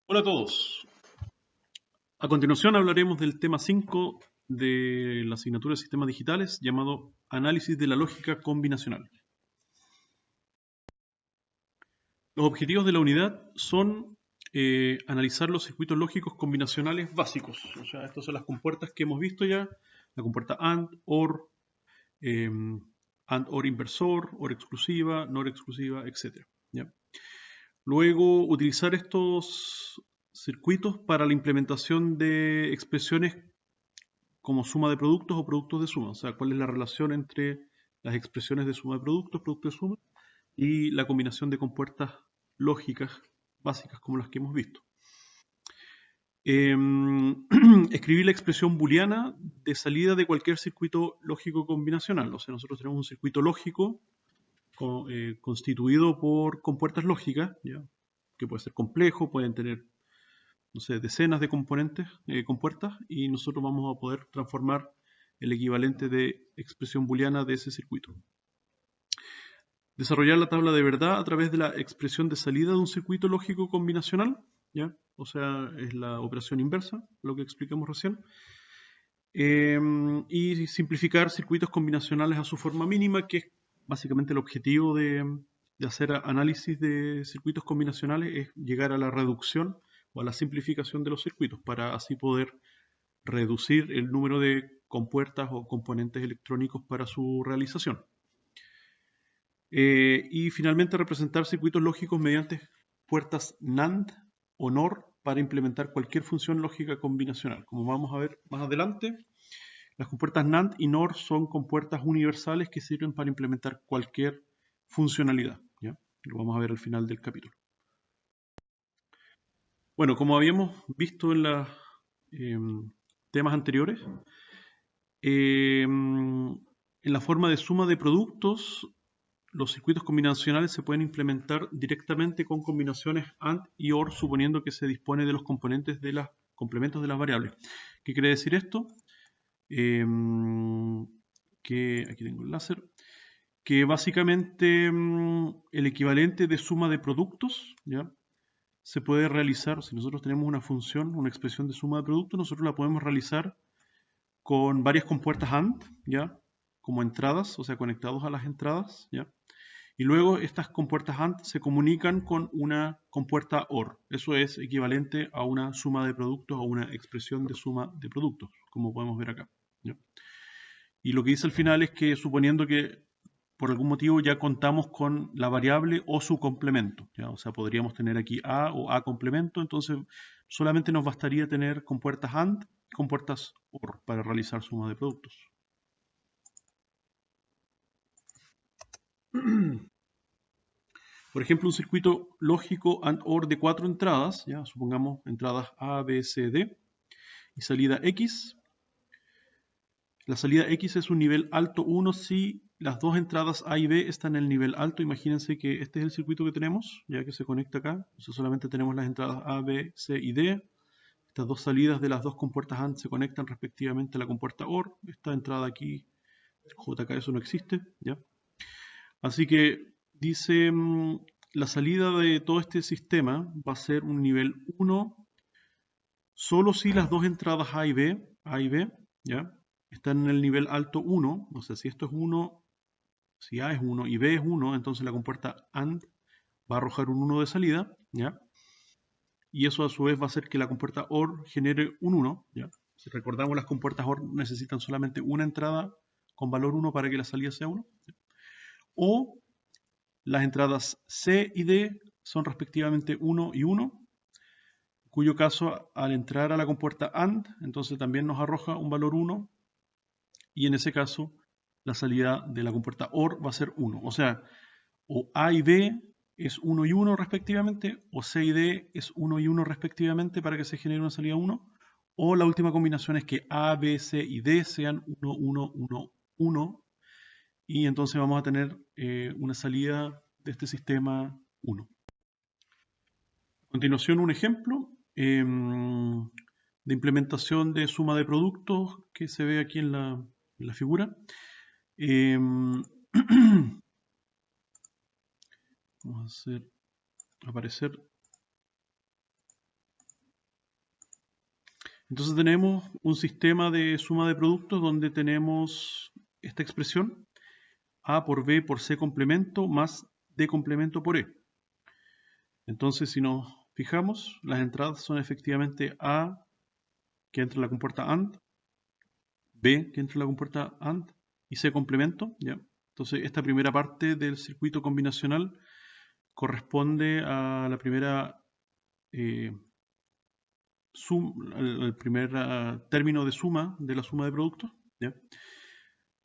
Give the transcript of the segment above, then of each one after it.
Hola a todos. A continuación hablaremos del tema 5 de la asignatura de Sistemas Digitales llamado Análisis de la Lógica Combinacional. Los objetivos de la unidad son analizar los circuitos lógicos combinacionales básicos. O sea, estas son las compuertas que hemos visto ya. La compuerta eh, AND, OR inversor, OR exclusiva, NOR exclusiva, etc. ¿Ya? Luego, utilizar estos circuitos para la implementación de expresiones como suma de productos o productos de suma. O sea, cuál es la relación entre las expresiones de suma de productos, productos de suma, y la combinación de compuertas lógicas básicas como las que hemos visto. Escribir la expresión booleana de salida de cualquier circuito lógico combinacional. O sea, nosotros tenemos un circuito lógico constituido por compuertas lógicas, ¿ya? Que puede ser complejo, pueden tener, no sé, decenas de componentes, compuertas, y nosotros vamos a poder transformar el equivalente de expresión booleana de ese circuito. Desarrollar la tabla de verdad a través de la expresión de salida de un circuito lógico combinacional, ¿ya? O sea, es la operación inversa, lo que explicamos recién. Y simplificar circuitos combinacionales a su forma mínima, que es básicamente el objetivo de hacer análisis de circuitos combinacionales, es llegar a la reducción o a la simplificación de los circuitos para así poder reducir el número de compuertas o componentes electrónicos para su realización. Y finalmente representar circuitos lógicos mediante puertas NAND o NOR para implementar cualquier función lógica combinacional. Como vamos a ver más adelante, las compuertas NAND y NOR son compuertas universales que sirven para implementar cualquier funcionalidad, ¿ya? Lo vamos a ver al final del capítulo. Bueno, como habíamos visto en los temas anteriores, en la forma de suma de productos, los circuitos combinacionales se pueden implementar directamente con combinaciones AND y OR, suponiendo que se dispone de los componentes de los complementos de las variables. ¿Qué quiere decir esto? Que aquí tengo el láser, que básicamente el equivalente de suma de productos, ¿ya? Se puede realizar, si nosotros tenemos una función, una expresión de suma de productos, nosotros la podemos realizar con varias compuertas AND, ¿ya? Como entradas, o sea, conectados a las entradas, ¿ya? Y luego estas compuertas AND se comunican con una compuerta OR. Eso es equivalente a una suma de productos o una expresión de suma de productos, como podemos ver acá, ¿ya? Y lo que dice al final es que suponiendo que por algún motivo ya contamos con la variable o su complemento, ¿ya? O sea, podríamos tener aquí A o A complemento, entonces solamente nos bastaría tener compuertas AND y compuertas OR para realizar suma de productos. Por ejemplo, un circuito lógico AND OR de 4 entradas, ¿ya? Supongamos entradas A, B, C, D, y salida X. La salida X es un nivel alto 1 si las dos entradas A y B están en el nivel alto. Imagínense que este es el circuito que tenemos, ya que se conecta acá. Entonces solamente tenemos las entradas A, B, C y D. Estas dos salidas de las dos compuertas AND se conectan respectivamente a la compuerta OR. Esta entrada aquí, JK, eso no existe, ¿ya? Así que dice, la salida de todo este sistema va a ser un nivel 1 solo si las dos entradas A y B, ¿ya? Están en el nivel alto 1. O sea, si esto es 1, si A es 1 y B es 1, entonces la compuerta AND va a arrojar un 1 de salida, ¿ya? Y eso a su vez va a hacer que la compuerta OR genere un 1, ¿ya? Si recordamos, las compuertas OR necesitan solamente una entrada con valor 1 para que la salida sea 1, ¿ya? O las entradas C y D son respectivamente 1 y 1, en cuyo caso al entrar a la compuerta AND, entonces también nos arroja un valor 1, y en ese caso la salida de la compuerta OR va a ser 1. O sea, o A y B es 1 y 1 respectivamente, o C y D es 1 y 1 respectivamente para que se genere una salida 1, o la última combinación es que A, B, C y D sean 1, 1, 1, 1, y entonces vamos a tener una salida de este sistema 1. A continuación, un ejemplo de implementación de suma de productos que se ve aquí en la figura. Vamos a hacer aparecer Entonces tenemos un sistema de suma de productos donde tenemos esta expresión A por B por C complemento más D complemento por E. Entonces, si nos fijamos, las entradas son efectivamente A, que entra en la compuerta AND, B, que entra en la compuerta AND, y C complemento, ¿ya? Entonces, esta primera parte del circuito combinacional corresponde a la primera el primer término de suma de la suma de productos, ¿ya?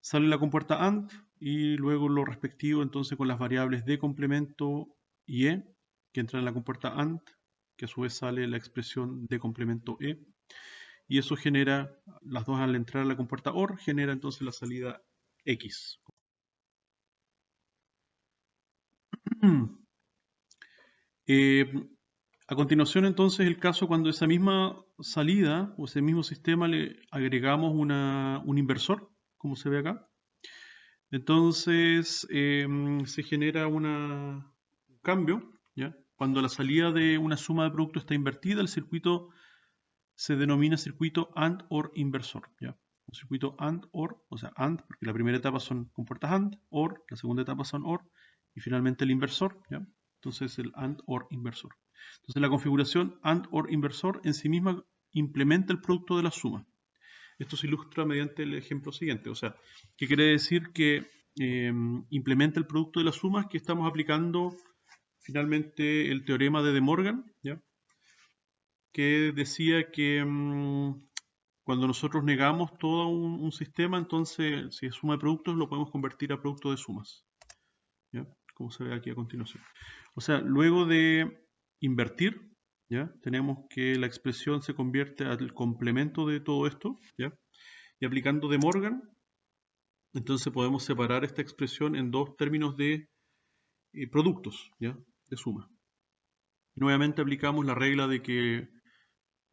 Sale la compuerta AND y luego lo respectivo entonces con las variables D complemento y E, que entran en la compuerta AND, que a su vez sale la expresión D complemento E, y eso genera, las dos al entrar a la compuerta OR, genera entonces la salida X. A continuación entonces el caso cuando esa misma salida o ese mismo sistema le agregamos un inversor, como se ve acá. Entonces se genera un cambio, ¿ya? Cuando la salida de una suma de productos está invertida, el circuito se denomina circuito AND OR inversor, ¿ya? Un circuito AND OR, o sea AND, porque la primera etapa son compuertas AND, OR, la segunda etapa son OR, y finalmente el inversor, ¿ya? Entonces el AND OR inversor. Entonces la configuración AND OR inversor en sí misma implementa el producto de la suma. Esto se ilustra mediante el ejemplo siguiente. O sea, ¿qué quiere decir? Que implementa el producto de las sumas, que estamos aplicando finalmente el teorema de De Morgan, ¿ya? Que decía que cuando nosotros negamos todo un sistema, entonces si es suma de productos lo podemos convertir a producto de sumas, ¿ya? Como se ve aquí a continuación. O sea, luego de invertir, ¿ya? Tenemos que la expresión se convierte al complemento de todo esto, ¿ya? Y aplicando De Morgan, entonces podemos separar esta expresión en dos términos de productos, ¿ya? De suma. Y nuevamente aplicamos la regla de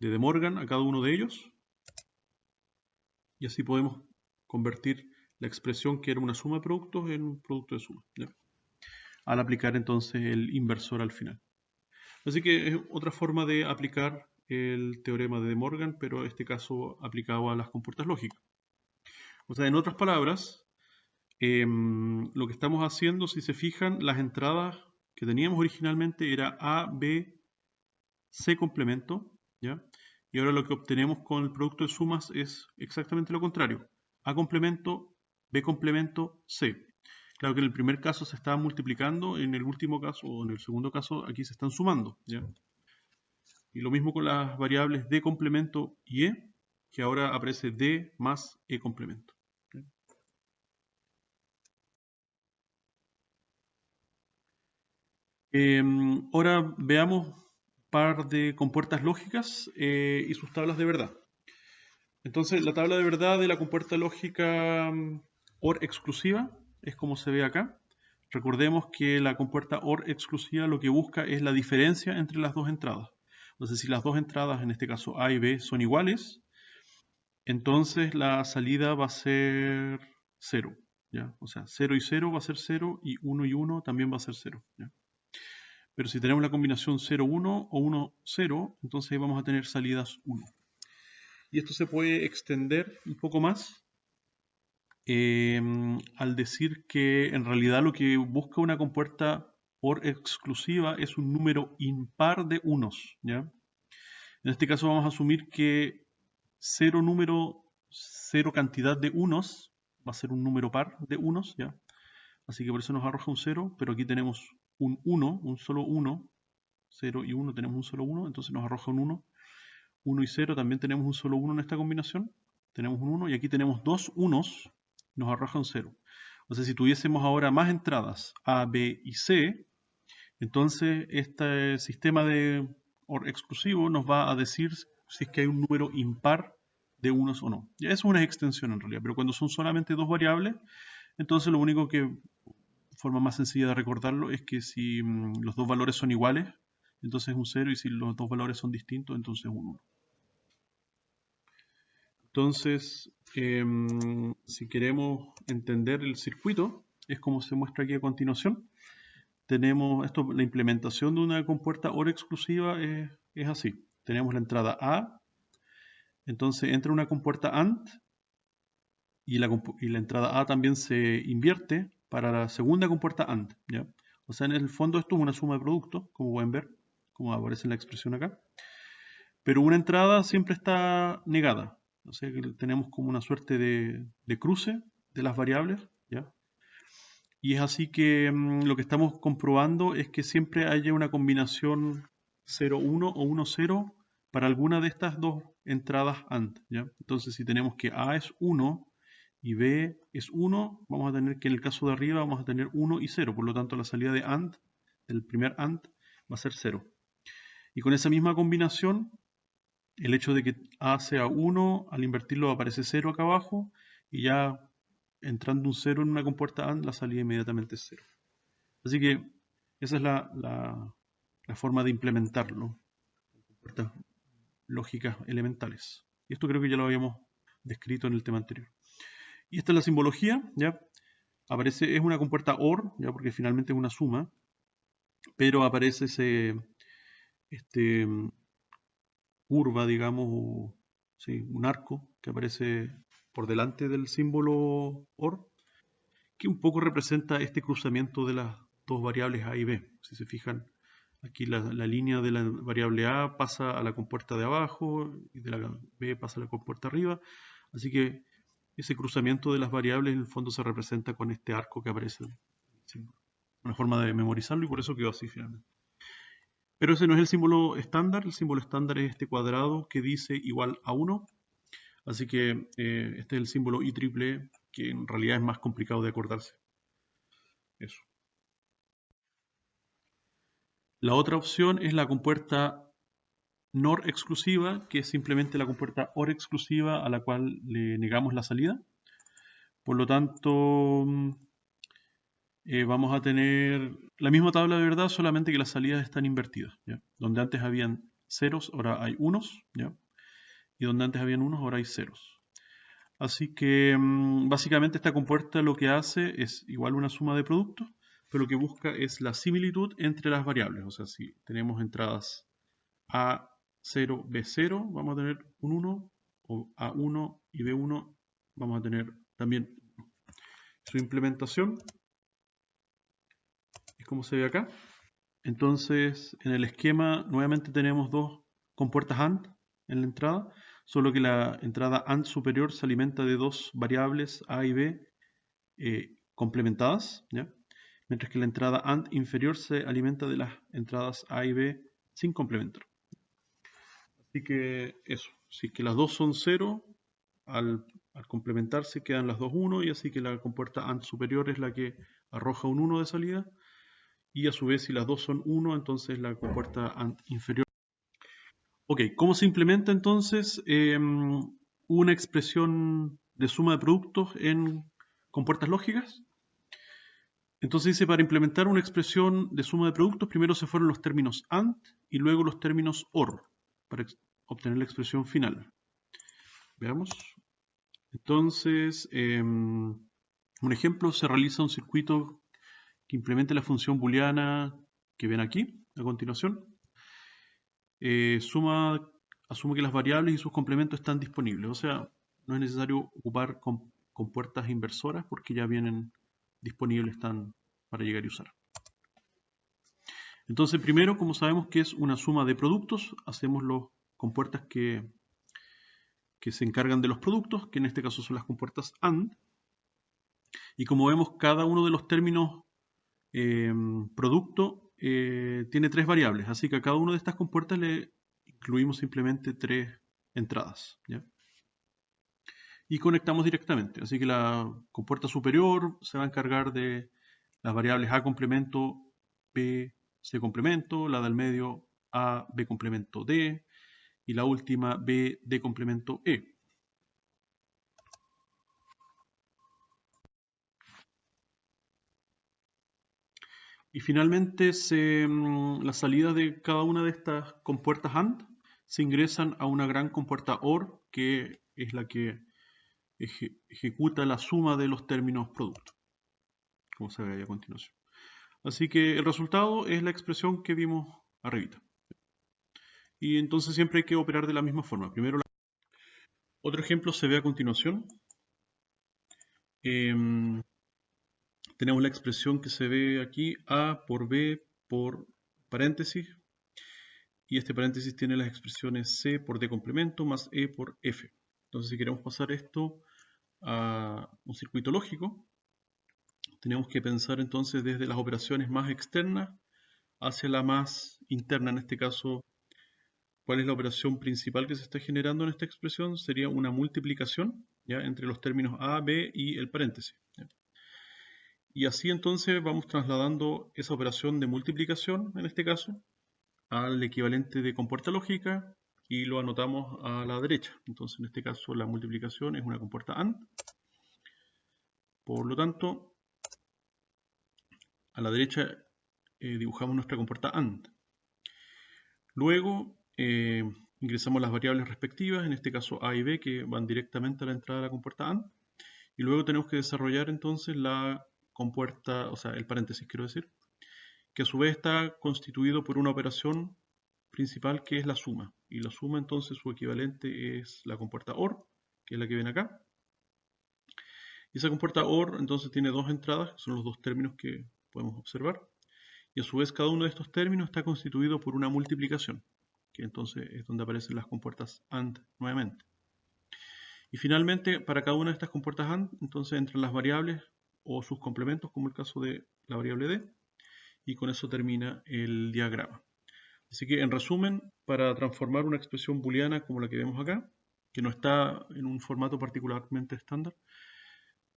De Morgan a cada uno de ellos, y así podemos convertir la expresión que era una suma de productos en un producto de suma, ¿ya? Al aplicar entonces el inversor al final. Así que es otra forma de aplicar el teorema de De Morgan, pero en este caso aplicado a las compuertas lógicas. O sea, en otras palabras, lo que estamos haciendo, si se fijan, las entradas que teníamos originalmente era A, B, C complemento, ¿ya? Y ahora lo que obtenemos con el producto de sumas es exactamente lo contrario. A complemento, B complemento, C. Claro que en el primer caso se estaban multiplicando, en el último caso, o en el segundo caso, aquí se están sumando, ¿ya? Y lo mismo con las variables D complemento y E, que ahora aparece D más E complemento. Ahora veamos un par de compuertas lógicas y sus tablas de verdad. Entonces, la tabla de verdad de la compuerta lógica OR exclusiva es como se ve acá. Recordemos que la compuerta OR exclusiva lo que busca es la diferencia entre las dos entradas. Entonces, si las dos entradas, en este caso A y B, son iguales, entonces la salida va a ser 0, ¿ya? O sea, 0 y 0 va a ser 0 y 1 y 1 también va a ser 0, ¿ya? Pero si tenemos la combinación 0, 1 o 1, 0, entonces ahí vamos a tener salidas 1. Y esto se puede extender un poco más al decir que en realidad lo que busca una compuerta OR exclusiva es un número impar de unos, ¿ya? En este caso vamos a asumir que 0 número, 0 cantidad de unos va a ser un número par de unos, ¿ya? Así que por eso nos arroja un 0, pero aquí tenemos un 1, un solo 1, 0 y 1 tenemos un solo 1, entonces nos arroja un 1. 1 y 0 también tenemos un solo 1 en esta combinación, tenemos un 1 y aquí tenemos dos unos, nos arroja un 0. O sea, si tuviésemos ahora más entradas A, B y C, entonces este sistema de OR exclusivo nos va a decir si es que hay un número impar de unos o no. Ya eso es una extensión en realidad, pero cuando son solamente dos variables, entonces lo único que, forma más sencilla de recordarlo, es que si los dos valores son iguales, entonces es un 0, y si los dos valores son distintos, entonces es un 1. Entonces, si queremos entender el circuito, es como se muestra aquí a continuación. Tenemos esto, la implementación de una compuerta OR exclusiva es así. Tenemos la entrada A, entonces entra una compuerta AND y la entrada A también se invierte para la segunda compuerta AND, ¿ya? O sea, en el fondo esto es una suma de productos, como pueden ver, como aparece en la expresión acá. Pero una entrada siempre está negada. O sea que tenemos como una suerte de cruce de las variables, ¿ya? Y es así que lo que estamos comprobando es que siempre haya una combinación 0,1 o 1,0 para alguna de estas dos entradas AND, ¿ya? Entonces, si tenemos que A es 1 y B es 1, vamos a tener que en el caso de arriba vamos a tener 1 y 0. Por lo tanto, la salida de AND, del primer AND, va a ser 0. Y con esa misma combinación, el hecho de que A sea 1, al invertirlo aparece 0 acá abajo, y ya entrando un 0 en una compuerta AND, la salida inmediatamente es 0. Así que esa es la forma de implementarlo, compuertas lógicas elementales. Y esto creo que ya lo habíamos descrito en el tema anterior. Y esta es la simbología, ¿ya? Aparece, es una compuerta OR, ¿ya? Porque finalmente es una suma, pero aparece curva, digamos, sí, un arco que aparece por delante del símbolo OR, que un poco representa este cruzamiento de las dos variables A y B. Si se fijan, aquí la línea de la variable A pasa a la compuerta de abajo y de la B pasa a la compuerta arriba. Así que ese cruzamiento de las variables en el fondo se representa con este arco que aparece. Una forma de memorizarlo y por eso quedó así finalmente. Pero ese no es el símbolo estándar. El símbolo estándar es este cuadrado que dice igual a 1. Así que este es el símbolo IEEE, que en realidad es más complicado de acordarse. Eso. La otra opción es la compuerta NOR exclusiva, que es simplemente la compuerta OR exclusiva a la cual le negamos la salida. Por lo tanto, vamos a tener la misma tabla de verdad, solamente que las salidas están invertidas, ¿ya? Donde antes habían ceros, ahora hay unos, ¿ya? Y donde antes habían unos, ahora hay ceros. Así que básicamente esta compuerta lo que hace es igual una suma de productos, pero lo que busca es la similitud entre las variables. O sea, si tenemos entradas A0, B0, vamos a tener un 1, o A1 y B1 vamos a tener también su implementación. Es como se ve acá. Entonces, en el esquema nuevamente tenemos dos compuertas AND en la entrada, solo que la entrada AND superior se alimenta de dos variables A y B complementadas, ¿ya? Mientras que la entrada AND inferior se alimenta de las entradas A y B sin complementar. Así que eso, si que las dos son 0, al complementarse quedan las dos 1, y así que la compuerta AND superior es la que arroja un 1 de salida, y a su vez si las dos son 1, entonces la compuerta AND inferior. Ok, ¿cómo se implementa entonces una expresión de suma de productos en compuertas lógicas? Entonces dice, para implementar una expresión de suma de productos, primero se fueron los términos AND y luego los términos OR, para obtener la expresión final. Veamos. Entonces, un ejemplo, se realiza un circuito que implemente la función booleana que ven aquí, a continuación. Asume que las variables y sus complementos están disponibles. O sea, no es necesario ocupar compuertas inversoras porque ya vienen disponibles, están para llegar y usar. Entonces, primero, como sabemos que es una suma de productos, hacemos los compuertas que se encargan de los productos, que en este caso son las compuertas AND. Y como vemos, cada uno de los términos producto tiene tres variables, así que a cada una de estas compuertas le incluimos simplemente tres entradas, ¿ya? Y conectamos directamente, así que la compuerta superior se va a encargar de las variables A complemento, B, C complemento, la del medio A, B complemento, D, y la última B, D complemento, E. Y finalmente las salidas de cada una de estas compuertas AND se ingresan a una gran compuerta OR, que es la que ejecuta la suma de los términos producto, como se ve ahí a continuación. Así que el resultado es la expresión que vimos arribita. Y entonces siempre hay que operar de la misma forma. Primero Otro ejemplo se ve a continuación. Tenemos la expresión que se ve aquí, A por B por paréntesis, y este paréntesis tiene las expresiones C por D complemento más E por F. Entonces, si queremos pasar esto a un circuito lógico, tenemos que pensar entonces desde las operaciones más externas hacia la más interna. En este caso, ¿cuál es la operación principal que se está generando en esta expresión? Sería una multiplicación, ¿ya?, entre los términos A, B y el paréntesis, ¿ya? Y así entonces vamos trasladando esa operación de multiplicación, en este caso, al equivalente de compuerta lógica y lo anotamos a la derecha. Entonces, en este caso, la multiplicación es una compuerta AND. Por lo tanto, a la derecha dibujamos nuestra compuerta AND. Luego ingresamos las variables respectivas, en este caso A y B, que van directamente a la entrada de la compuerta AND. Y luego tenemos que desarrollar entonces la compuerta, o sea, el paréntesis, quiero decir, que a su vez está constituido por una operación principal que es la suma. Y la suma entonces su equivalente es la compuerta OR, que es la que ven acá. Y esa compuerta OR entonces tiene dos entradas, que son los dos términos que podemos observar. Y a su vez cada uno de estos términos está constituido por una multiplicación, que entonces es donde aparecen las compuertas AND nuevamente. Y finalmente, para cada una de estas compuertas AND, entonces entran las variables o sus complementos, como el caso de la variable D, y con eso termina el diagrama. Así que, en resumen, para transformar una expresión booleana como la que vemos acá, que no está en un formato particularmente estándar,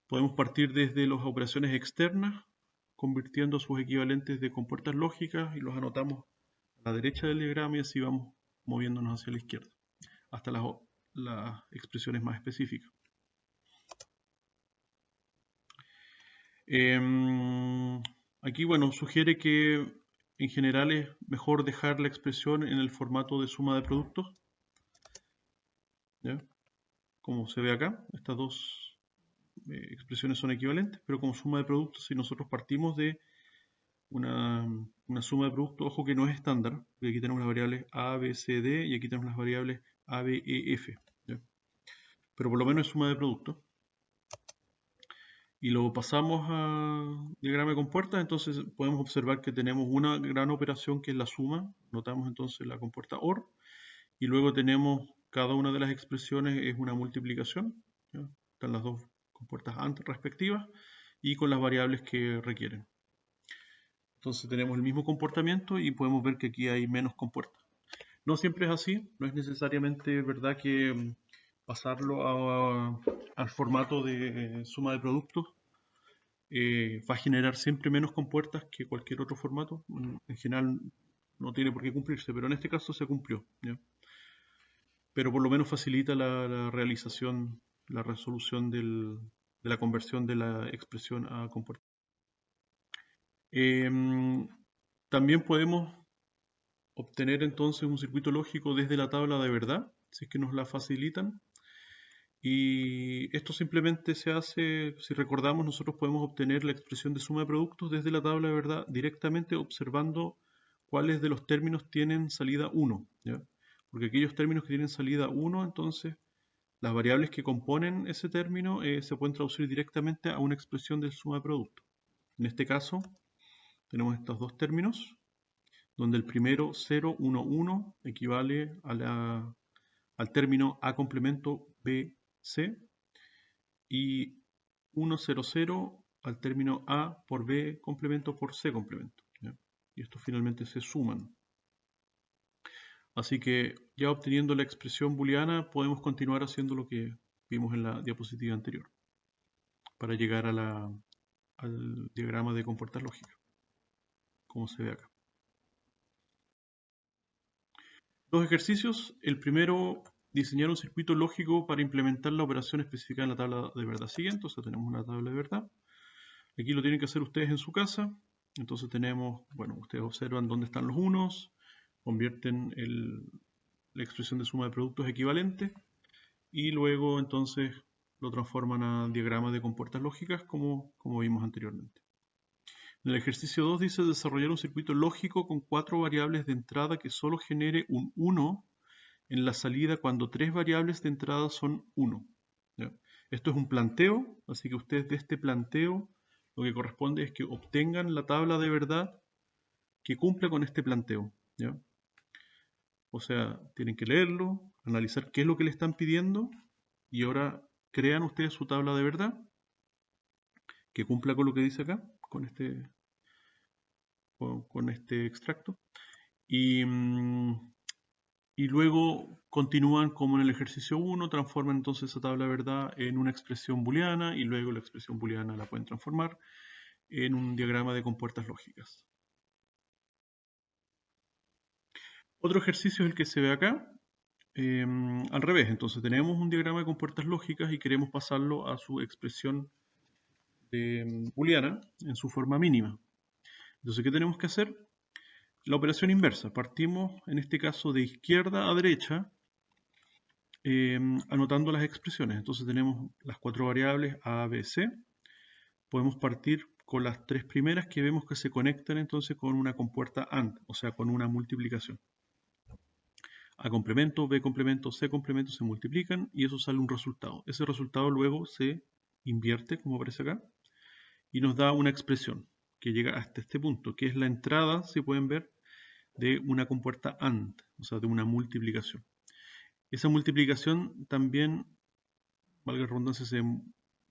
podemos partir desde las operaciones externas, convirtiendo sus equivalentes de compuertas lógicas y los anotamos a la derecha del diagrama y así vamos moviéndonos hacia la izquierda, hasta las expresiones más específicas. Aquí, bueno, sugiere que en general es mejor dejar la expresión en el formato de suma de productos, ¿ya?, como se ve acá. Estas dos expresiones son equivalentes, pero como suma de productos, si nosotros partimos de una suma de productos, ojo que no es estándar, porque aquí tenemos las variables A, B, C, D y aquí tenemos las variables A, B, E, F, ¿ya?, pero por lo menos es suma de productos. Y lo pasamos a diagrama de compuertas, entonces podemos observar que tenemos una gran operación que es la suma. Notamos entonces la compuerta OR, y luego tenemos cada una de las expresiones es una multiplicación, ¿ya? Están las dos compuertas AND respectivas y con las variables que requieren. Entonces tenemos el mismo comportamiento y podemos ver que aquí hay menos compuertas. No siempre es así, no es necesariamente verdad que pasarlo al formato de suma de productos va a generar siempre menos compuertas que cualquier otro formato. En general no tiene por qué cumplirse, pero en este caso se cumplió, ¿ya? Pero por lo menos facilita la realización, la resolución de la conversión de la expresión a compuerta. También podemos obtener entonces un circuito lógico desde la tabla de verdad, si es que nos la facilitan. Y esto simplemente se hace, si recordamos, nosotros podemos obtener la expresión de suma de productos desde la tabla de verdad directamente observando cuáles de los términos tienen salida 1, ¿ya? Porque aquellos términos que tienen salida 1, entonces las variables que componen ese término se pueden traducir directamente a una expresión de suma de productos. En este caso, tenemos estos dos términos, donde el primero 0, 1, 1 equivale al término A complemento B, C, y 1, 0, 0 al término A por B complemento por C complemento, ¿ya? Y estos finalmente se suman. Así que ya obteniendo la expresión booleana podemos continuar haciendo lo que vimos en la diapositiva anterior para llegar al diagrama de compuertas lógicas, como se ve acá. Dos ejercicios. El primero, diseñar un circuito lógico para implementar la operación especificada en la tabla de verdad siguiente. O sea, tenemos una tabla de verdad. Aquí lo tienen que hacer ustedes en su casa. Entonces tenemos, bueno, ustedes observan dónde están los unos, convierten la expresión de suma de productos equivalente y luego entonces lo transforman a diagrama de compuertas lógicas como vimos anteriormente. En el ejercicio 2 dice desarrollar un circuito lógico con 4 variables de entrada que solo genere un 1 en la salida cuando tres variables de entrada son 1. ¿Ya? Esto es un planteo, así que ustedes de este planteo lo que corresponde es que obtengan la tabla de verdad que cumpla con este planteo. ¿Ya? O sea, tienen que leerlo, analizar qué es lo que le están pidiendo y ahora crean ustedes su tabla de verdad que cumpla con lo que dice acá, con este extracto. Y, y luego continúan como en el ejercicio 1, transforman entonces esa tabla de verdad en una expresión booleana y luego la expresión booleana la pueden transformar en un diagrama de compuertas lógicas. Otro ejercicio es el que se ve acá, al revés. Entonces tenemos un diagrama de compuertas lógicas y queremos pasarlo a su expresión booleana en su forma mínima. Entonces, ¿qué tenemos que hacer? La operación inversa. Partimos, en este caso, de izquierda a derecha, anotando las expresiones. Entonces tenemos las cuatro variables A, B, C. Podemos partir con las tres primeras que vemos que se conectan entonces con una compuerta AND, o sea, con una multiplicación. A complemento, B complemento, C complemento se multiplican y eso sale un resultado. Ese resultado luego se invierte, como aparece acá, y nos da una expresión que llega hasta este punto, que es la entrada, si pueden ver, de una compuerta AND, o sea, de una multiplicación. Esa multiplicación también, valga la redundancia, se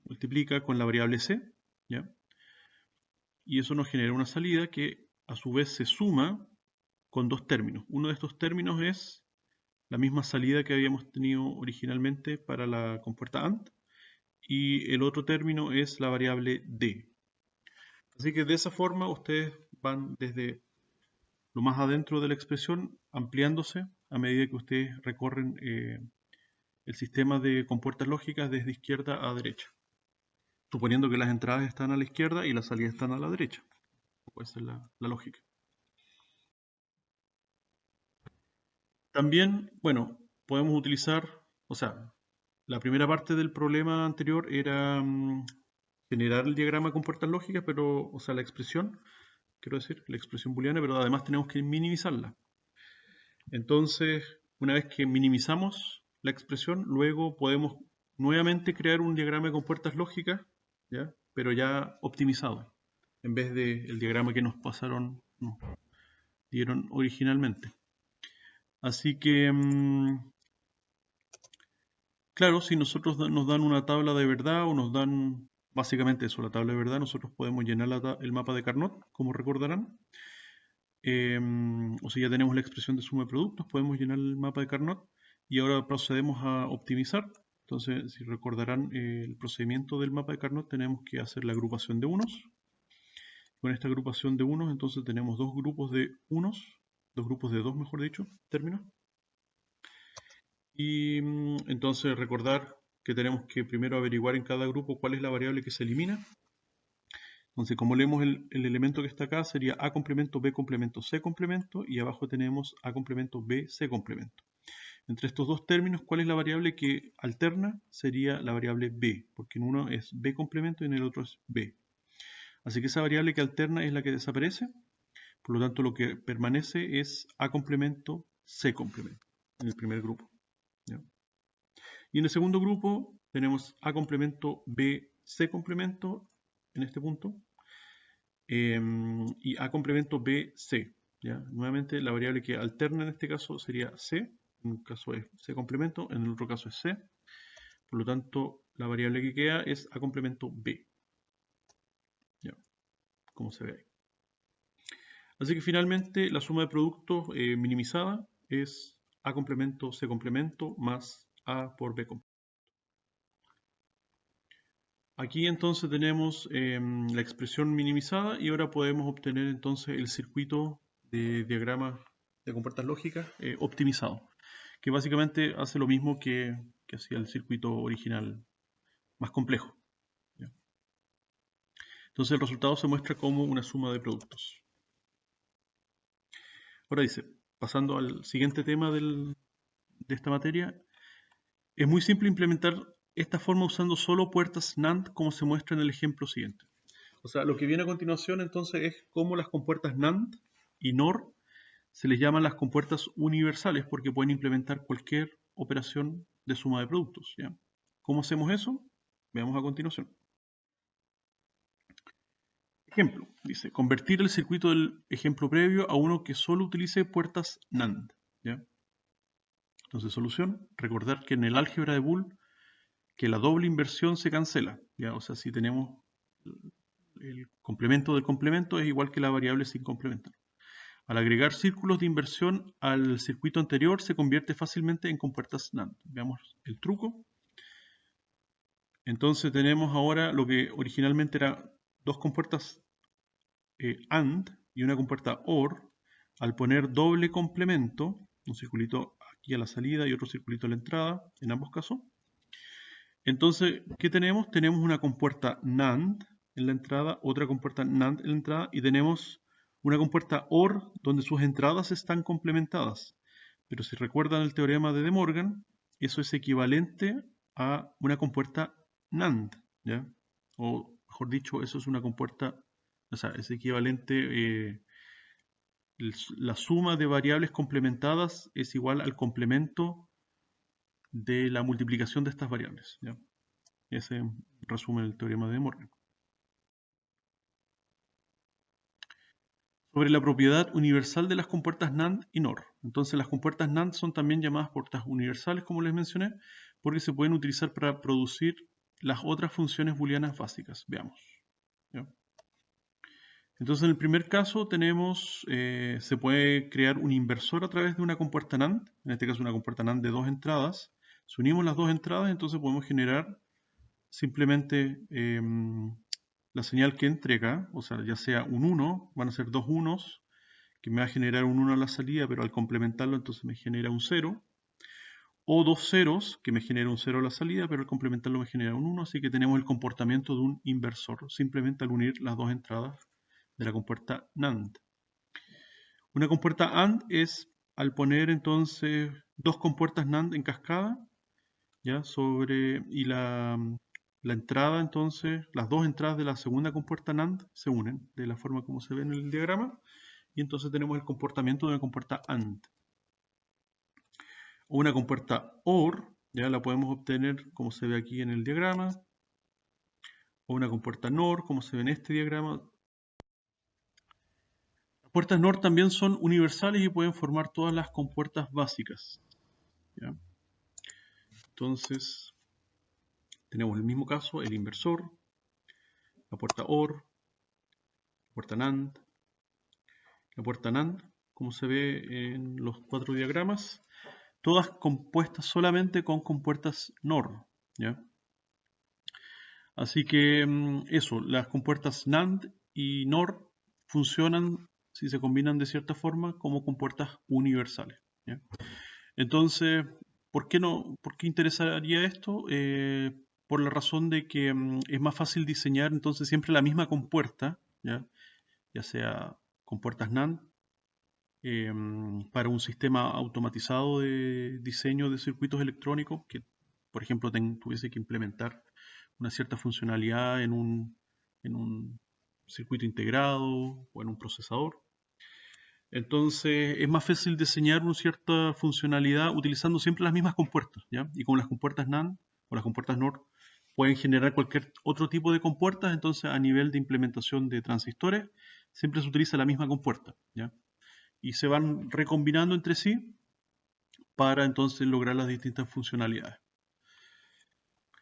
multiplica con la variable C, ¿ya? Y eso nos genera una salida que a su vez se suma con dos términos. Uno de estos términos es la misma salida que habíamos tenido originalmente para la compuerta AND y el otro término es la variable D. Así que de esa forma ustedes van desde lo más adentro de la expresión ampliándose a medida que ustedes recorren el sistema de compuertas lógicas desde izquierda a derecha, suponiendo que las entradas están a la izquierda y las salidas están a la derecha. Esa es la lógica. También, bueno, podemos utilizar, o sea, la primera parte del problema anterior era generar el diagrama de compuertas lógicas, pero, o sea, la expresión, quiero decir, la expresión booleana, pero además tenemos que minimizarla. Entonces, una vez que minimizamos la expresión, luego podemos nuevamente crear un diagrama de compuertas lógicas, ¿ya? Pero ya optimizado, en vez del diagrama que nos dieron originalmente. Así que, claro, si nosotros nos dan una tabla de verdad o nos dan básicamente eso, la tabla de verdad, nosotros podemos llenar el mapa de Carnot, como recordarán. O sea, ya tenemos la expresión de suma de productos, podemos llenar el mapa de Carnot y ahora procedemos a optimizar. Entonces, si recordarán el procedimiento del mapa de Carnot, tenemos que hacer la agrupación de unos. Con esta agrupación de unos, entonces tenemos dos grupos de unos, dos grupos de dos, mejor dicho, términos. Y entonces recordar que tenemos que primero averiguar en cada grupo cuál es la variable que se elimina. Entonces, como leemos el elemento que está acá, sería A complemento, B complemento, C complemento, y abajo tenemos A complemento, B, C complemento. Entre estos dos términos, ¿cuál es la variable que alterna? Sería la variable B, porque en uno es B complemento y en el otro es B. Así que esa variable que alterna es la que desaparece, por lo tanto lo que permanece es A complemento, C complemento, en el primer grupo. ¿Ya? Y en el segundo grupo tenemos A complemento, B, C complemento, en este punto, y A complemento B, C. ¿Ya? Nuevamente la variable que alterna en este caso sería C, en un caso es C complemento, en el otro caso es C. Por lo tanto, la variable que queda es A complemento B. ¿Ya? Como se ve ahí. Así que finalmente la suma de productos minimizada es A complemento C complemento más A por B complemento. Aquí entonces tenemos la expresión minimizada y ahora podemos obtener entonces el circuito de diagrama de compuertas lógicas optimizado, que básicamente hace lo mismo que hacía el circuito original más complejo. ¿Ya? Entonces el resultado se muestra como una suma de productos. Ahora dice, pasando al siguiente tema de esta materia, es muy simple implementar esta forma usando solo puertas NAND como se muestra en el ejemplo siguiente. O sea, lo que viene a continuación entonces es cómo las compuertas NAND y NOR se les llaman las compuertas universales porque pueden implementar cualquier operación de suma de productos, ¿ya? ¿Cómo hacemos eso? Veamos a continuación. Ejemplo, dice, convertir el circuito del ejemplo previo a uno que solo utilice puertas NAND, ¿ya? Entonces, solución, recordar que en el álgebra de Boole, que la doble inversión se cancela, ¿ya? O sea, si tenemos el complemento del complemento es igual que la variable sin complementar. Al agregar círculos de inversión al circuito anterior se convierte fácilmente en compuertas NAND. Veamos el truco. Entonces tenemos ahora lo que originalmente era dos compuertas AND y una compuerta OR. Al poner doble complemento, un circulito aquí a la salida y otro circulito a la entrada, en ambos casos. Entonces, ¿qué tenemos? Tenemos una compuerta NAND en la entrada, otra compuerta NAND en la entrada y tenemos una compuerta OR donde sus entradas están complementadas. Pero si recuerdan el teorema de De Morgan, eso es equivalente a una compuerta NAND, ¿ya? O mejor dicho, eso es una compuerta, o sea, es equivalente, la suma de variables complementadas es igual al complemento de la multiplicación de estas variables, ¿ya? Ese resume el teorema de De Morgan. Sobre la propiedad universal de las compuertas NAND y NOR. Entonces las compuertas NAND son también llamadas puertas universales, como les mencioné, porque se pueden utilizar para producir las otras funciones booleanas básicas. Veamos. ¿Ya? Entonces en el primer caso tenemos, se puede crear un inversor a través de una compuerta NAND, en este caso una compuerta NAND de dos entradas. Si unimos las dos entradas, entonces podemos generar simplemente la señal que entrega, o sea, ya sea un 1, van a ser dos unos, que me va a generar un 1 a la salida, pero al complementarlo entonces me genera un 0, o dos ceros, que me genera un 0 a la salida, pero al complementarlo me genera un 1, así que tenemos el comportamiento de un inversor, simplemente al unir las dos entradas de la compuerta NAND. Una compuerta AND es al poner entonces dos compuertas NAND en cascada, ¿ya? Y la entrada entonces, las dos entradas de la segunda compuerta NAND se unen de la forma como se ve en el diagrama y entonces tenemos el comportamiento de una compuerta AND. Una compuerta OR, ya la podemos obtener como se ve aquí en el diagrama, o una compuerta NOR como se ve en este diagrama. Las puertas NOR también son universales y pueden formar todas las compuertas básicas, ¿ya? Entonces tenemos el mismo caso, el inversor, la puerta OR, la puerta NAND, la puerta NAND, como se ve en los cuatro diagramas, todas compuestas solamente con compuertas NOR, ¿ya? Así que eso, las compuertas NAND y NOR funcionan, si se combinan de cierta forma, como compuertas universales, ¿ya? Entonces, ¿por qué interesaría esto? Por la razón de que es más fácil diseñar entonces siempre la misma compuerta, ya sea compuertas NAND, para un sistema automatizado de diseño de circuitos electrónicos que, por ejemplo, tuviese que implementar una cierta funcionalidad en un circuito integrado o en un procesador. Entonces es más fácil diseñar una cierta funcionalidad utilizando siempre las mismas compuertas, ¿ya? Y como las compuertas NAND o las compuertas NOR pueden generar cualquier otro tipo de compuertas, entonces a nivel de implementación de transistores siempre se utiliza la misma compuerta, ¿ya? Y se van recombinando entre sí para entonces lograr las distintas funcionalidades.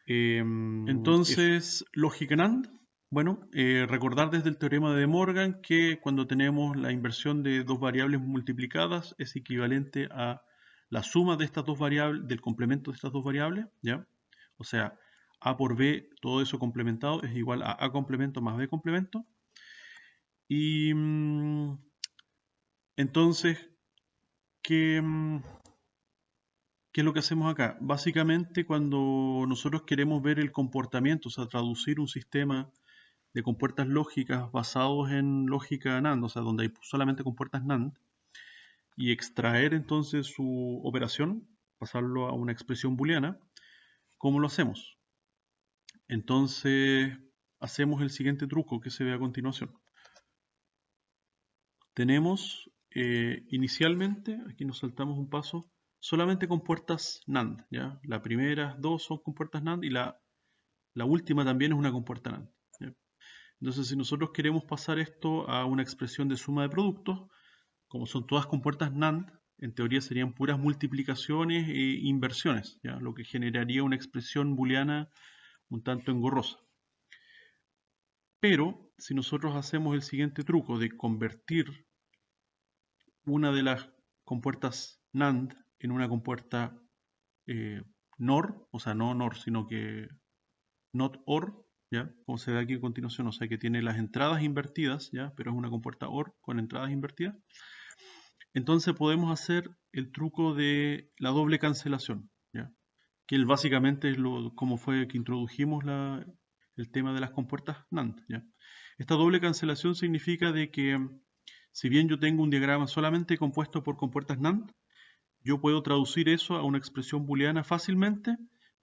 Entonces, lógica NAND. Bueno, recordar desde el teorema de De Morgan que cuando tenemos la inversión de dos variables multiplicadas es equivalente a la suma de estas dos variables, del complemento de estas dos variables, ¿ya? O sea, A por B, todo eso complementado es igual a A complemento más B complemento. Y entonces, ¿qué es lo que hacemos acá? Básicamente, cuando nosotros queremos ver el comportamiento, o sea, traducir un sistema de compuertas lógicas basados en lógica NAND, o sea, donde hay solamente compuertas NAND, y extraer entonces su operación, pasarlo a una expresión booleana, ¿cómo lo hacemos? Entonces, hacemos el siguiente truco que se ve a continuación. Tenemos inicialmente, aquí nos saltamos un paso, solamente con puertas NAND, ¿ya? Las primeras dos son con puertas NAND y la última también es una compuerta NAND, ¿ya? Entonces, si nosotros queremos pasar esto a una expresión de suma de productos, como son todas compuertas NAND, en teoría serían puras multiplicaciones e inversiones, ¿ya? Lo que generaría una expresión booleana un tanto engorrosa. Pero, si nosotros hacemos el siguiente truco de convertir una de las compuertas NAND en una compuerta NOR, o sea, no NOR, sino que not OR, ¿ya? Como se ve aquí a continuación, o sea que tiene las entradas invertidas, ¿ya? Pero es una compuerta OR con entradas invertidas. Entonces podemos hacer el truco de la doble cancelación, ¿ya? Que básicamente es como fue que introdujimos el tema de las compuertas NAND, ¿ya? Esta doble cancelación significa de que si bien yo tengo un diagrama solamente compuesto por compuertas NAND, yo puedo traducir eso a una expresión booleana fácilmente,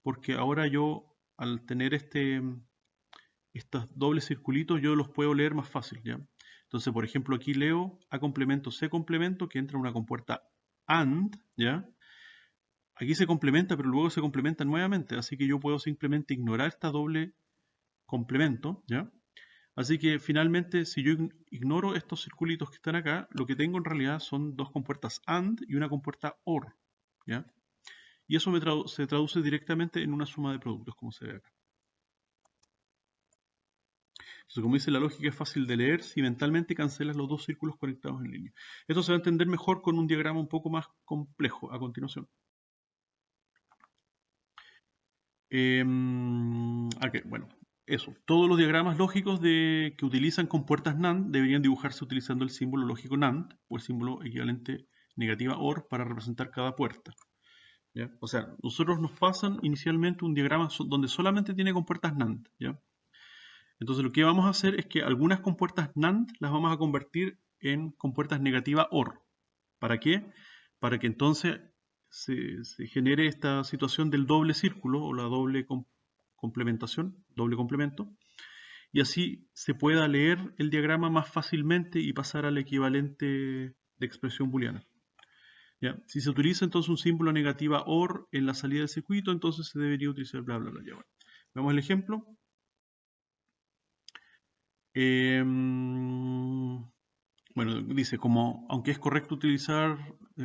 porque ahora yo, al tener estos dobles circulitos, yo los puedo leer más fácil, ¿ya? Entonces, por ejemplo, aquí leo A complemento, C complemento, que entra en una compuerta AND, ¿ya? Aquí se complementa, pero luego se complementa nuevamente, así que yo puedo simplemente ignorar esta doble complemento, ¿ya? Así que finalmente, si yo ignoro estos circulitos que están acá, lo que tengo en realidad son dos compuertas AND y una compuerta OR, ¿ya? Y eso se traduce directamente en una suma de productos, como se ve acá. Entonces, como dice la lógica, es fácil de leer si mentalmente cancelas los dos círculos conectados en línea. Esto se va a entender mejor con un diagrama un poco más complejo a continuación. Bueno, eso. Todos los diagramas lógicos que utilizan compuertas NAND deberían dibujarse utilizando el símbolo lógico NAND o el símbolo equivalente negativa OR para representar cada puerta, ¿ya? O sea, nosotros nos pasan inicialmente un diagrama donde solamente tiene compuertas NAND, ¿ya? Entonces lo que vamos a hacer es que algunas compuertas NAND las vamos a convertir en compuertas negativa OR. ¿Para qué? Para que entonces se genere esta situación del doble círculo o la doble complementación, doble complemento, y así se pueda leer el diagrama más fácilmente y pasar al equivalente de expresión booleana. ¿Ya? Si se utiliza entonces un símbolo negativa OR en la salida del circuito, entonces se debería utilizar bla bla bla. Ya, bueno. Veamos el ejemplo. Bueno, dice, aunque es correcto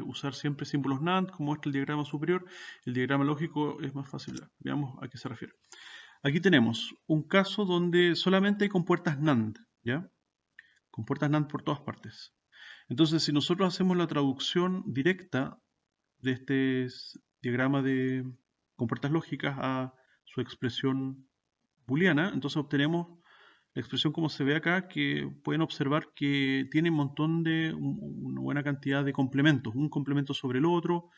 usar siempre símbolos NAND, como muestra el diagrama superior, el diagrama lógico es más fácil. Veamos a qué se refiere. Aquí tenemos un caso donde solamente hay compuertas NAND, ¿ya? Compuertas NAND por todas partes. Entonces, si nosotros hacemos la traducción directa de este diagrama de compuertas lógicas a su expresión booleana, entonces obtenemos la expresión como se ve acá, que pueden observar que tiene una buena cantidad de complementos, un complemento sobre el otro,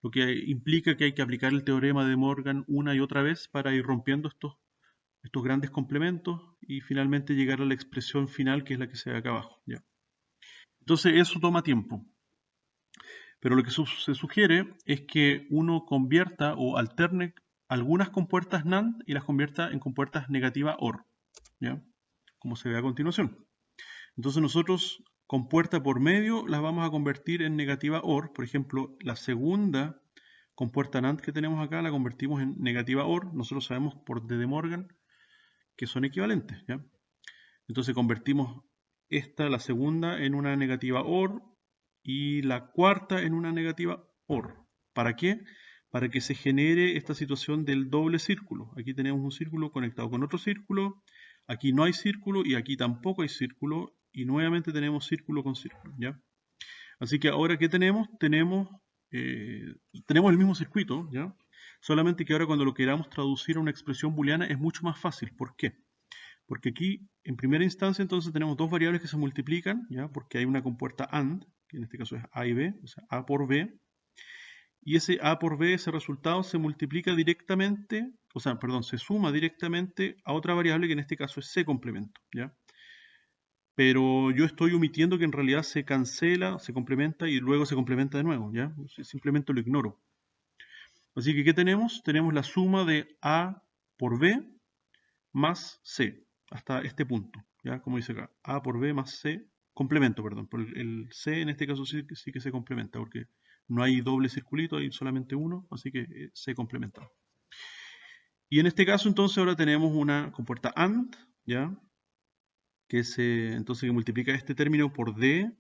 lo que implica que hay que aplicar el teorema de Morgan una y otra vez para ir rompiendo estos grandes complementos y finalmente llegar a la expresión final, que es la que se ve acá abajo, ¿ya? Entonces eso toma tiempo. Pero lo que se sugiere es que uno convierta o alterne algunas compuertas NAND y las convierta en compuertas negativa OR, ¿ya? Como se ve a continuación. Entonces nosotros con puerta por medio las vamos a convertir en negativa OR. Por ejemplo, la segunda compuerta NAND que tenemos acá la convertimos en negativa OR. Nosotros sabemos por D de Morgan que son equivalentes, ¿ya? Entonces convertimos la segunda, en una negativa OR y la cuarta en una negativa OR. ¿Para qué? Para que se genere esta situación del doble círculo. Aquí tenemos un círculo conectado con otro círculo, aquí no hay círculo y aquí tampoco hay círculo, y nuevamente tenemos círculo con círculo, ¿ya? Así que ahora, ¿qué tenemos? Tenemos el mismo circuito, ¿ya? Solamente que ahora cuando lo queramos traducir a una expresión booleana es mucho más fácil. ¿Por qué? Porque aquí, en primera instancia, entonces tenemos dos variables que se multiplican, ¿ya? Porque hay una compuerta AND, que en este caso es A y B, o sea, A por B, y ese A por B, ese resultado, se multiplica directamente, o sea, perdón, se suma directamente a otra variable que en este caso es C complemento, ¿ya? Pero yo estoy omitiendo que en realidad se cancela, se complementa y luego se complementa de nuevo, ¿ya? Simplemente lo ignoro. Así que, ¿qué tenemos? Tenemos la suma de A por B más C, hasta este punto, ¿ya? Como dice acá, A por B más C complemento, perdón. Por el C en este caso sí que se complementa, porque no hay doble circulito, hay solamente uno, así que se complementa. Y en este caso entonces ahora tenemos una compuerta AND, ¿ya? Entonces que multiplica este término por D,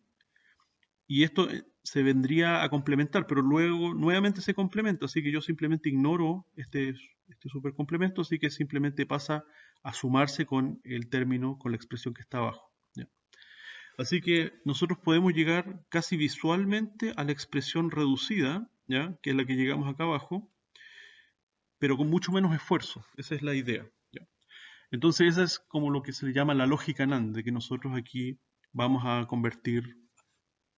y esto se vendría a complementar, pero luego nuevamente se complementa, así que yo simplemente ignoro este supercomplemento, así que simplemente pasa a sumarse con el término, con la expresión que está abajo. ¿Ya? Así que nosotros podemos llegar casi visualmente a la expresión reducida, ¿ya? Que es la que llegamos acá abajo, pero con mucho menos esfuerzo. Esa es la idea. ¿Ya? Entonces esa es como lo que se le llama la lógica NAND, de que nosotros aquí vamos a convertir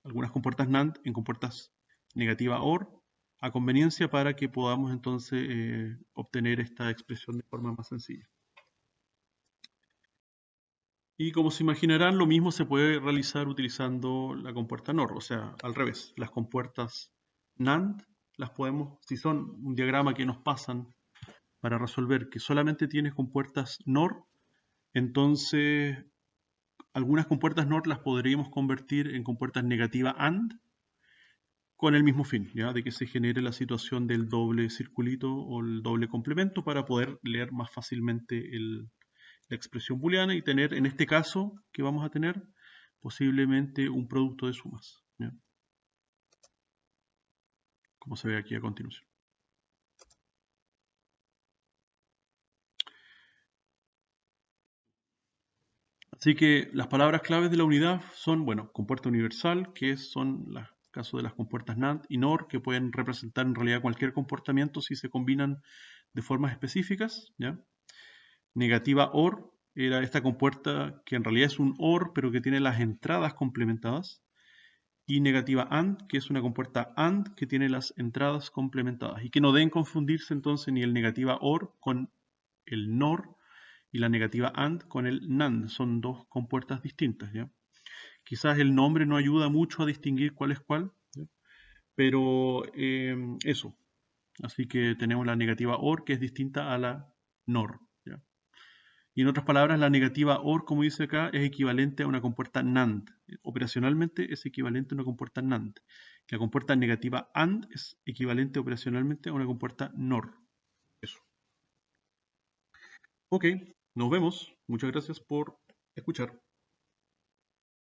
algunas compuertas NAND en compuertas negativa OR a conveniencia para que podamos entonces obtener esta expresión de forma más sencilla. Y como se imaginarán, lo mismo se puede realizar utilizando la compuerta NOR, o sea, al revés. Las compuertas NAND las podemos, si son un diagrama que nos pasan para resolver que solamente tiene compuertas NOR, entonces algunas compuertas NOR las podríamos convertir en compuertas negativa AND con el mismo fin, ¿ya? De que se genere la situación del doble circulito o el doble complemento para poder leer más fácilmente la expresión booleana y tener, en este caso, que vamos a tener posiblemente un producto de sumas, ¿ya? Como se ve aquí a continuación. Así que las palabras claves de la unidad son, bueno, compuerta universal, que son los casos de las compuertas NAND y NOR, que pueden representar en realidad cualquier comportamiento si se combinan de formas específicas, ¿ya? Negativa OR era esta compuerta que en realidad es un OR, pero que tiene las entradas complementadas. Y negativa AND, que es una compuerta AND que tiene las entradas complementadas. Y que no deben confundirse entonces ni el negativa OR con el NOR y la negativa AND con el NAND. Son dos compuertas distintas, ¿ya? Quizás el nombre no ayuda mucho a distinguir cuál es cuál, ¿ya? Pero eso. Así que tenemos la negativa OR que es distinta a la NOR, ¿ya? Y en otras palabras, la negativa OR, como dice acá, es equivalente a una compuerta NAND. Operacionalmente es equivalente a una compuerta NAND. La compuerta negativa AND es equivalente operacionalmente a una compuerta NOR. Eso. Ok, nos vemos. Muchas gracias por escuchar.